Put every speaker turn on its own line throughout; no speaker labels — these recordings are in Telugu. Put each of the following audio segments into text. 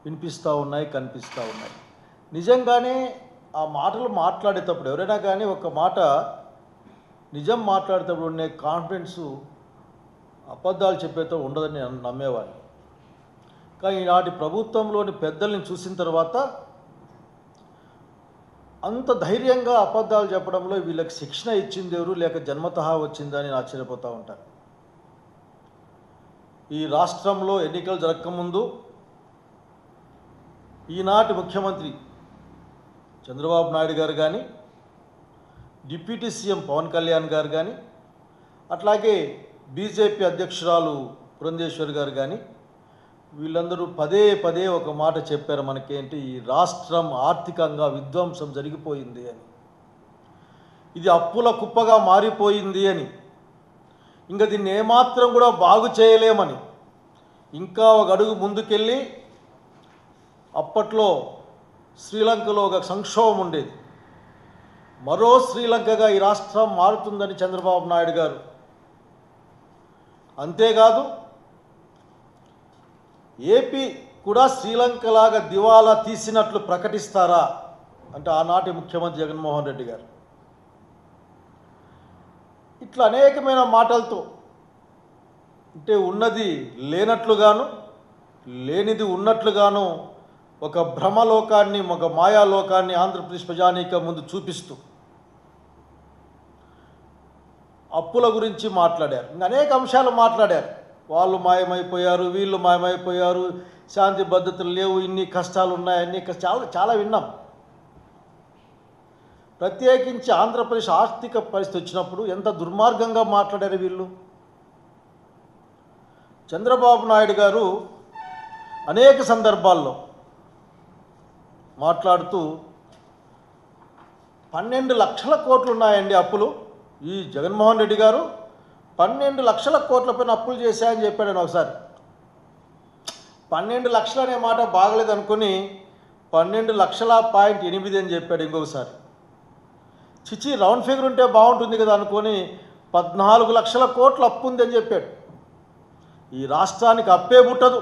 వినిపిస్తూ ఉన్నాయి, కనిపిస్తూ ఉన్నాయి. నిజంగానే ఆ మాటలు మాట్లాడేటప్పుడు ఎవరైనా కానీ ఒక మాట నిజం మాట్లాడేటప్పుడు ఉండే కాన్ఫిడెన్సు అబద్ధాలు చెప్పేతో ఉండదని నేను నమ్మేవాడిని. కానీ ఈనాటి ప్రభుత్వంలోని పెద్దల్ని చూసిన తర్వాత అంత ధైర్యంగా అబద్ధాలు చెప్పడంలో వీళ్ళకి శిక్షణ ఇచ్చింది ఎవరు, లేక జన్మతహా వచ్చిందని నేను ఆశ్చర్యపోతూ ఉంటాను. ఈ రాష్ట్రంలో ఎన్నికలు జరగకముందు ఈనాటి ముఖ్యమంత్రి చంద్రబాబు నాయుడు గారు కానీ, డిప్యూటీ సీఎం పవన్ కళ్యాణ్ గారు కానీ, అట్లాగే బీజేపీ అధ్యక్షురాలు పురంధేశ్వరి గారు కానీ, వీళ్ళందరూ పదే పదే ఒక మాట చెప్పారు మనకేంటి, ఈ రాష్ట్రం ఆర్థికంగా విధ్వంసం జరిగిపోయింది అని, ఇది అప్పుల కుప్పగా మారిపోయింది అని, ఇంకా దీన్ని ఏమాత్రం కూడా బాగు చేయలేమని, ఇంకా ఒక అడుగు ముందుకెళ్ళి అప్పట్లో శ్రీలంకలో ఒక సంక్షోభం ఉండేది, మరో శ్రీలంకగా ఈ రాష్ట్రం మారుతుందని చంద్రబాబు నాయుడు గారు. అంతేకాదు ఏపీ కూడా శ్రీలంకలాగా దివాలా తీసినట్లు ప్రకటిస్తారా అంటే ఆనాటి ముఖ్యమంత్రి జగన్మోహన్ రెడ్డి గారు ఇట్లా అనేకమైన మాటలతో, అంటే ఉన్నది లేనట్లుగాను లేనిది ఉన్నట్లుగాను ఒక భ్రమలోకాన్ని, ఒక మాయాలోకాన్ని ఆంధ్రప్రదేశ్ ప్రజానీకం ముందు చూపిస్తూ అప్పుల గురించి మాట్లాడారు. ఇంకా అనేక అంశాలు మాట్లాడారు. వాళ్ళు మాయమైపోయారు, వీళ్ళు మాయమైపోయారు, శాంతి భద్రతలు లేవు, ఇన్ని కష్టాలు ఉన్నాయి, అన్ని చాలా విన్నాం. ప్రత్యేకించి ఆంధ్రప్రదేశ్ ఆర్థిక పరిస్థితి వచ్చినప్పుడు ఎంత దుర్మార్గంగా మాట్లాడారు వీళ్ళు. చంద్రబాబు నాయుడు గారు అనేక సందర్భాల్లో మాట్లాడుతూ 12 లక్షల కోట్లు ఉన్నాయండి అప్పులు, ఈ జగన్మోహన్ రెడ్డి గారు 12 లక్షల కోట్ల పైన అప్పులు చేశాయని చెప్పాడు. నేను ఒకసారి 12 లక్షలు అనే మాట బాగలేదు అనుకుని 12,08,000 అని చెప్పాడు. ఇంకొకసారి చిచి రౌండ్ ఫిగర్ ఉంటే బాగుంటుంది కదా అనుకొని 14 లక్షల కోట్ల అప్పు ఉంది అని చెప్పాడు. ఈ రాష్ట్రానికి అప్పే ముట్టదు,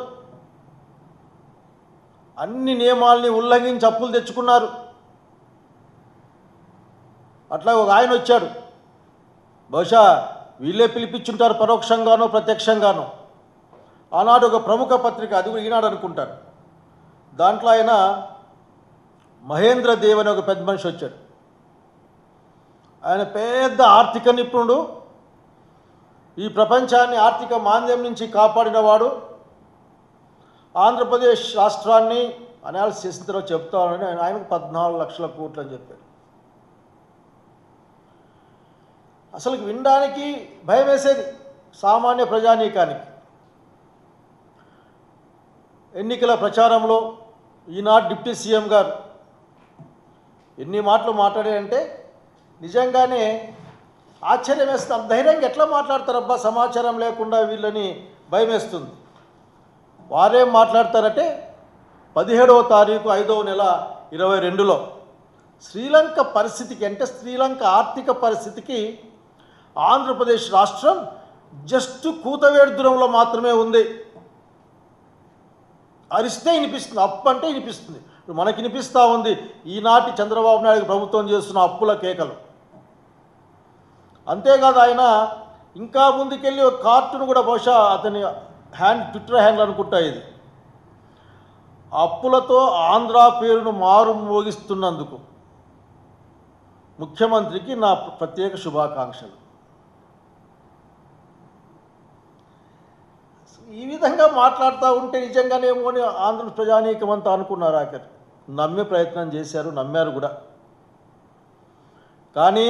అన్ని నియమాల్ని ఉల్లంఘించి అప్పులు తెచ్చుకున్నారు. అట్లా ఒక ఆయన వచ్చాడు, బహుశా వీళ్ళే పిలిపించుంటారు పరోక్షంగానో ప్రత్యక్షంగానో. ఆనాడు ఒక ప్రముఖ పత్రిక, అది కూడా ఈనాడు అనుకుంటారు, దాంట్లో ఆయన మహేంద్ర దేవ్ అనే ఒక పెద్ద మనిషి వచ్చాడు. ఆయన పెద్ద ఆర్థిక నిపుణుడు, ఈ ప్రపంచాన్ని ఆర్థిక మాంద్యం నుంచి కాపాడినవాడు. ఆంధ్రప్రదేశ్ రాష్ట్రాన్ని అనాలిసిస్ చేసిన తర్వాత చెప్తానని ఆయనకు 14 లక్షల కోట్లు అని చెప్పాడు. అసలు వినడానికి భయం వేసేది సామాన్య ప్రజానీకానికి. ఎన్నికల ప్రచారంలో ఈనాడు డిప్యూటీ సీఎం గారు ఎన్ని మాటలు మాట్లాడారంటే నిజంగానే ఆశ్చర్యం వేస్తుంది. అంత ధైర్యంగా ఎట్లా మాట్లాడతారబ్బా, సమాచారం లేకుండా వీళ్ళని భయం వేస్తుంది. వారేం మాట్లాడతారంటే 17వ తారీఖు 5వ నెల 2022లో శ్రీలంక పరిస్థితికి, అంటే శ్రీలంక ఆర్థిక పరిస్థితికి ఆంధ్రప్రదేశ్ రాష్ట్రం జస్ట్ కూతవేడు దూరంలో మాత్రమే ఉంది. అరిస్తే వినిపిస్తుంది, అప్పు అంటే వినిపిస్తుంది. ఇప్పుడు మనకి వినిపిస్తూ ఉంది ఈనాటి చంద్రబాబు నాయుడు ప్రభుత్వం చేస్తున్న అప్పుల కేకలు. అంతేకాదు ఆయన ఇంకా ముందుకెళ్ళి ఒక కార్టూన్ కూడా, బహుశా అతని ట్విట్టర్ హ్యాండిల్ అనుకుంటా, ఇది అప్పులతో ఆంధ్ర పేరును మారు మోగిస్తున్నందుకు ముఖ్యమంత్రికి నా ప్రత్యేక శుభాకాంక్షలు. ఈ విధంగా మాట్లాడుతూ ఉంటే నిజంగానేమో అని ఆంధ్ర ప్రజానీకం అంతా అనుకున్నారు. ఆఖరి నమ్మే ప్రయత్నం చేశారు, నమ్మారు కూడా. కానీ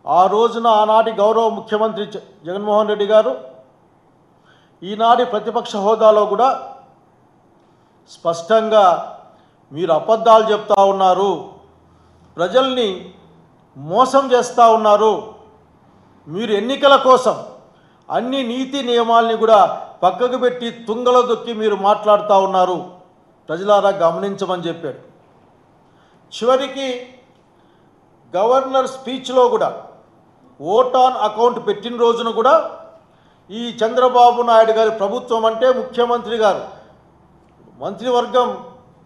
ఆ రోజున ఆనాటి గౌరవ ముఖ్యమంత్రి జగన్మోహన్ రెడ్డి గారు ఈనాటి ప్రతిపక్ష హోదాలో కూడా స్పష్టంగా మీరు అబద్ధాలు చెప్తా ఉన్నారు, ప్రజల్ని మోసం చేస్తూ ఉన్నారు, మీరు ఎన్నికల కోసం అన్ని నీతి నియమాల్ని కూడా పక్కకు పెట్టి తుంగలో దొక్కి మీరు మాట్లాడుతూ ఉన్నారు, ప్రజలారా గమనించమని చెప్పాడు. చివరికి గవర్నర్ స్పీచ్లో కూడా ఓట్ ఆన్ అకౌంట్ పెట్టిన రోజున కూడా ఈ చంద్రబాబు నాయుడు గారి ప్రభుత్వం అంటే ముఖ్యమంత్రి గారు మంత్రివర్గం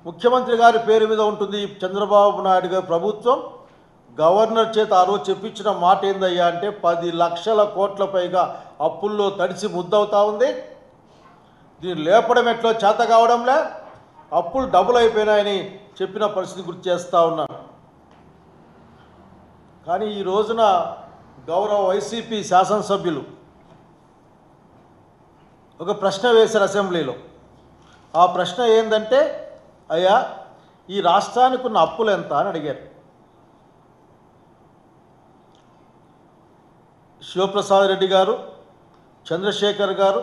ముఖ్యమంత్రి గారి పేరు మీద ఉంటుంది. చంద్రబాబు నాయుడు గారి ప్రభుత్వం గవర్నర్ చేత ఆ రోజు చెప్పించిన మాట ఏందయ్యా అంటే 10 లక్షల కోట్ల పైగా అప్పుల్లో తడిసి ముద్దవుతా ఉంది. దీన్ని లేపడం ఎట్లో చేత కావడంలే, అప్పులు డబుల్ అయిపోయినాయని చెప్పిన పరిస్థితి గుర్తు చేస్తూ ఉన్నాను. కానీ ఈ రోజున గౌరవ వైసీపీ శాసనసభ్యులు ఒక ప్రశ్న వేశారు అసెంబ్లీలో. ఆ ప్రశ్న ఏంటంటే, అయ్యా ఈ రాష్ట్రానికి ఉన్న అప్పులు ఎంత అని అడిగారు. శివప్రసాద్ రెడ్డి గారు, చంద్రశేఖర్ గారు,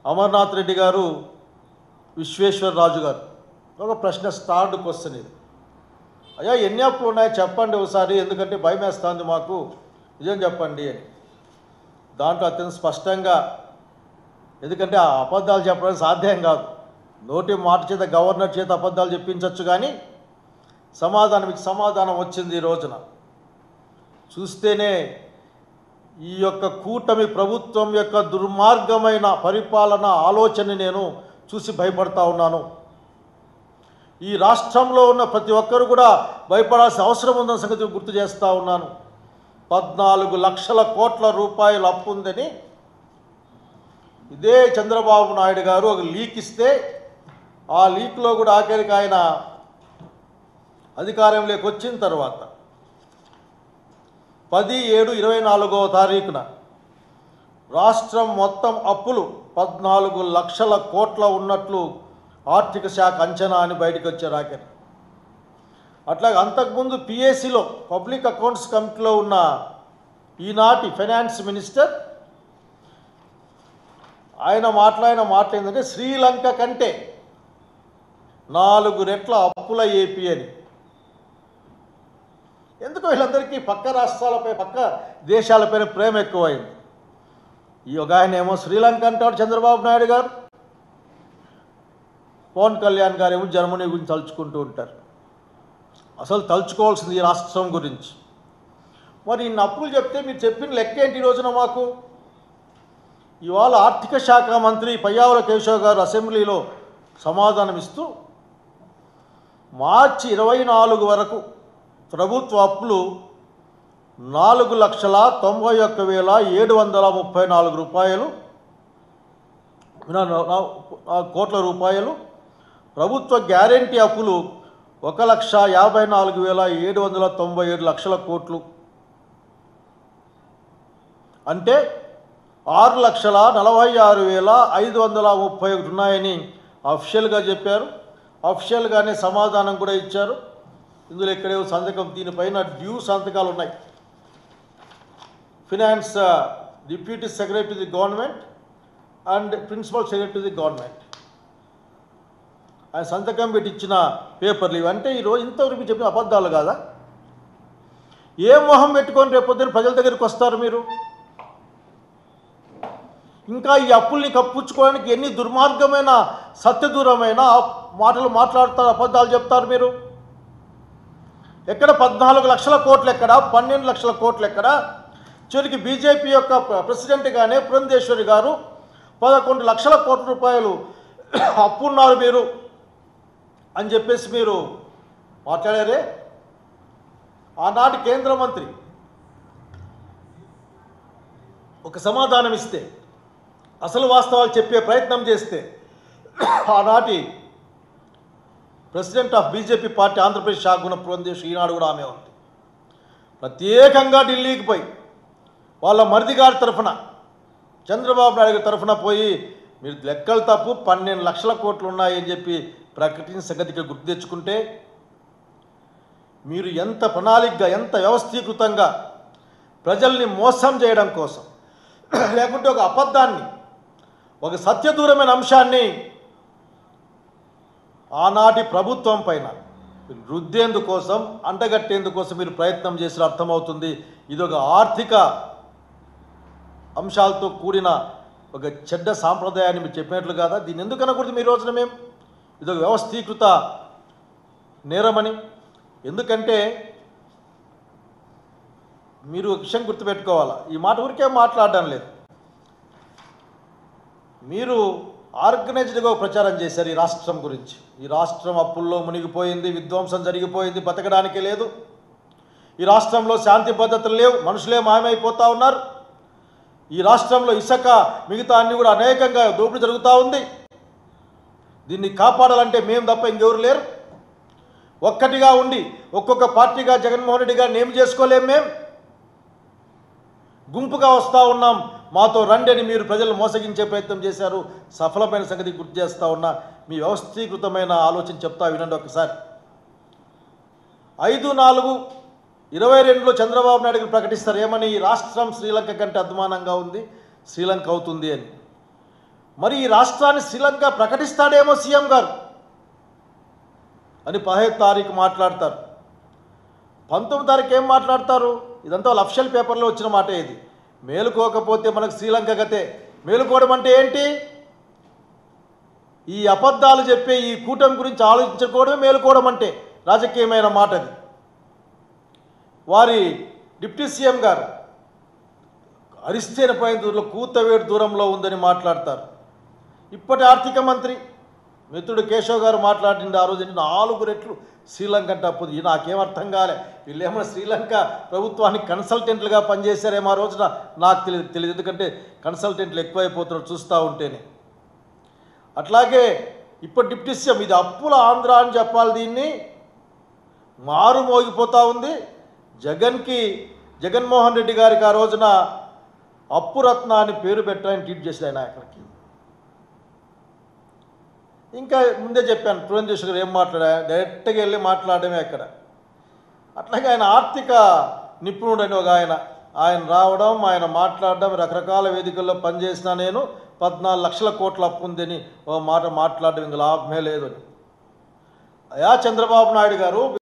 అమర్నాథ్ రెడ్డి గారు, విశ్వేశ్వరరాజు గారు ఒక ప్రశ్న స్టార్డ్ క్వశ్చన్ ఇది. అయ్యా ఎన్ని అప్పులు ఉన్నాయో చెప్పండి ఒకసారి, ఎందుకంటే భయం వేస్తుంది మాకు, నిజం చెప్పండి అని. దాంట్లో అత్యంత స్పష్టంగా, ఎందుకంటే ఆ అబద్ధాలు చెప్పడం సాధ్యం కాదు, నోటి మాట చేత గవర్నర్ చేత అబద్ధాలు చెప్పించవచ్చు, కానీ సమాధానం వచ్చింది. ఈ రోజున చూస్తేనే ఈ యొక్క కూటమి ప్రభుత్వం యొక్క దుర్మార్గమైన పరిపాలన ఆలోచనని నేను చూసి భయపడతా ఉన్నాను. ఈ రాష్ట్రంలో ఉన్న ప్రతి ఒక్కరు కూడా భయపడాల్సిన అవసరం ఉందన్న సంగతి గుర్తు చేస్తూ ఉన్నాను. 14 లక్షల కోట్ల రూపాయలు అప్పు ఉందని ఇదే చంద్రబాబు నాయుడు గారు ఒక లీక్ ఇస్తే, ఆ లీక్లో కూడా ఆఖరికి ఆయన అధికారంలోకి వచ్చిన తర్వాత 10/7/24 రాష్ట్రం మొత్తం అప్పులు 14 లక్షల కోట్ల ఉన్నట్లు ఆర్థిక శాఖ అంచనా అని బయటకు వచ్చారు ఆఖరి. అట్లాగే అంతకుముందు పిఎస్సిలో పబ్లిక్ అకౌంట్స్ కమిటీలో ఉన్న ఈనాటి ఫైనాన్స్ మినిస్టర్ ఆయన మాట్లాడిన మాట ఏంటంటే, శ్రీలంక కంటే 4 రెట్ల అప్పుల ఏపీ అని. ఎందుకు వీళ్ళందరికీ పక్క రాష్ట్రాలపై, పక్క దేశాలపైన ప్రేమ ఎక్కువైంది. ఈ ఒక ఆయన ఏమో శ్రీలంక అంటాడు చంద్రబాబు నాయుడు గారు, పవన్ కళ్యాణ్ గారు ఏమో జర్మనీ గురించి తలుచుకుంటూ ఉంటారు. అసలు తలుచుకోవాల్సింది ఈ రాష్ట్రం గురించి. మరి ఇన్ని అప్పులు చెప్తే మీరు చెప్పిన లెక్క ఏంటి ఈ రోజున మాకు? ఇవాళ ఆర్థిక శాఖ మంత్రి పయ్యావుల కేశవ్ గారు అసెంబ్లీలో సమాధానమిస్తూ, మార్చి 24 వరకు ప్రభుత్వ అప్పులు 4,91,734 కోట్ల రూపాయలు, ప్రభుత్వ గ్యారెంటీ అప్పులు 1,54,797 లక్షల కోట్లు, అంటే 6,46,531 ఉన్నాయని అఫిషియల్గా చెప్పారు. అఫిషియల్గానే సమాధానం కూడా ఇచ్చారు. ఇందులో ఎక్కడేవో సంతకం, దీనిపైన డ్యూ సంతకాలు ఉన్నాయి. Finance deputy secretary to the government and principal secretary to the government ఆయన సంతకం పెట్టి ఇచ్చిన పేపర్లు ఇవి. అంటే ఈరోజు ఇంతవరకు చెప్పిన అబద్ధాలు కాదా? ఏ మొహం పెట్టుకొని రేపొద్దున ప్రజల దగ్గరికి వస్తారు మీరు? ఇంకా ఈ అప్పుల్ని కప్పుచ్చుకోవడానికి ఎన్ని దుర్మార్గమైన, సత్యదూరమైన మాటలు మాట్లాడతారు, అబద్ధాలు చెప్తారు మీరు. ఎక్కడ 14 లక్షల కోట్లు, ఎక్కడ 12 లక్షల కోట్లు, ఎక్కడ చివరికి బీజేపీ యొక్క ప్రెసిడెంట్గానే పురంధేశ్వరి గారు 11 లక్షల కోట్ల రూపాయలు అప్పున్నారు మీరు అని చెప్పేసి మీరు మాట్లాడారే. ఆనాటి కేంద్ర మంత్రి ఒక సమాధానం ఇస్తే, అసలు వాస్తవాలు చెప్పే ప్రయత్నం చేస్తే, ఆనాటి president of BJP party Andhra Pradesh శాఖ ఉన్న పురంధేశ్వరి, ఈనాడు కూడా ఆమె ఉంది, ప్రత్యేకంగా ఢిల్లీకి పోయి వాళ్ళ మరిది గారి తరఫున, చంద్రబాబు నాయుడు గారి తరఫున పోయి, మీరు లెక్కలు తప్పు 12 లక్షల కోట్లు ఉన్నాయని చెప్పి ప్రకటించిన సంగతికి గుర్తు తెచ్చుకుంటే, మీరు ఎంత ప్రణాళికగా, ఎంత వ్యవస్థీకృతంగా ప్రజల్ని మోసం చేయడం కోసం, లేకుంటే ఒక అబద్ధాన్ని, ఒక సత్యదూరమైన అంశాన్ని ఆనాటి ప్రభుత్వం పైన రుద్దేందుకోసం, అంటగట్టేందుకోసం మీరు ప్రయత్నం చేసిన అర్థమవుతుంది. ఇది ఒక ఆర్థిక అంశాలతో కూడిన ఒక చెడ్డ సాంప్రదాయాన్ని మీరు చెప్పినట్లు కాదా? దీన్ని ఎందుకు అనకూడదు మీ రోజున మేము? ఇది ఒక వ్యవస్థీకృత నేరమని. ఎందుకంటే మీరు ఒక విషయం గుర్తుపెట్టుకోవాలా, ఈ మాట ఊరికే మాట్లాడడం లేదు. మీరు ఆర్గనైజ్డ్గా ప్రచారం చేశారు ఈ రాష్ట్రం గురించి. ఈ రాష్ట్రం అప్పుల్లో మునిగిపోయింది, విధ్వంసం జరిగిపోయింది, బతకడానికి లేదు. ఈ రాష్ట్రంలో శాంతి భద్రతలు లేవు, మనుషులే మాయమైపోతూ ఉన్నారు. ఈ రాష్ట్రంలో ఇసుక మిగతా అన్ని కూడా అనేకంగా దోపిడీ జరుగుతూ ఉంది. దీన్ని కాపాడాలంటే మేము తప్ప ఇంకెవరు లేరు. ఒక్కటిగా ఉండి ఒక్కొక్క పార్టీగా జగన్మోహన్ రెడ్డి గారిని ఏం చేసుకోలేం. మేము గుంపుగా వస్తూ ఉన్నాం, మాతో రండి అని మీరు ప్రజలు మోసగించే ప్రయత్నం చేశారు. సఫలమైన సంగతి గుర్తు చేస్తూ ఉన్నా. మీ వ్యవస్థీకృతమైన ఆలోచన చెప్తా వినండి ఒకసారి. 5/4/22లో చంద్రబాబు నాయుడు గారు ప్రకటిస్తారు ఏమని, ఈ రాష్ట్రం శ్రీలంక కంటే అద్మానంగా ఉంది, శ్రీలంక అవుతుంది అని. మరి ఈ రాష్ట్రాన్ని శ్రీలంక ప్రకటిస్తాడేమో సీఎం గారు అని 15 తారీఖు మాట్లాడతారు. 19 తారీఖు ఏం మాట్లాడతారు? ఇదంతా వాళ్ళ అఫిషియల్ పేపర్లో వచ్చిన మాట. ఇది మేలుకోకపోతే మనకు శ్రీలంక గతే. మేలుకోవడం అంటే ఏంటి? ఈ అబద్ధాలు చెప్పే ఈ కూటమి గురించి ఆలోచించుకోవడమే మేలుకోవడం అంటే. రాజకీయమైన మాట అది. వారి డిప్యూటీ సీఎం గారు అరిస్తేన పైన దూరంలో కూతవేడు దూరంలో ఉందని మాట్లాడతారు. ఇప్పటి ఆర్థిక మంత్రి మిత్రుడు కేశవ్ గారు మాట్లాడింది ఆ రోజు 4 రెట్లు శ్రీలంక అంటే అప్పుడు. నాకేం అర్థం కాలే, వీళ్ళు ఏమైనా శ్రీలంక ప్రభుత్వానికి కన్సల్టెంట్లుగా పనిచేశారేమో ఆ రోజున, నాకు తెలియదు. ఎందుకంటే కన్సల్టెంట్లు ఎక్కువైపోతున్నారు చూస్తూ ఉంటేనే. అట్లాగే ఇప్పుడు డిప్యూటీ సీఎం ఇది అప్పుల ఆంధ్ర అని చెప్పాలి, దీన్ని మారు మోగిపోతూ ఉంది. జగన్మోహన్ రెడ్డి గారికి ఆ రోజున అప్పురత్న అని పేరు పెట్టాలని ట్వీట్ చేశాడు ఆయన. అక్కడికి ఇంకా ముందే చెప్పాను, పురంధేశ్వర్ గారు ఏం మాట్లాడా, డైరెక్ట్గా వెళ్ళి మాట్లాడమే అక్కడ. అట్లాగే ఆయన ఆర్థిక నిపుణుడు అని ఒక ఆయన రావడం, ఆయన మాట్లాడడం, రకరకాల వేదికల్లో పనిచేసిన నేను 14 లక్షల కోట్ల అప్పు ఉందని ఓ మాట మాట్లాడడం ఇంకా లాభమే లేదు అని. అయా చంద్రబాబు నాయుడు గారు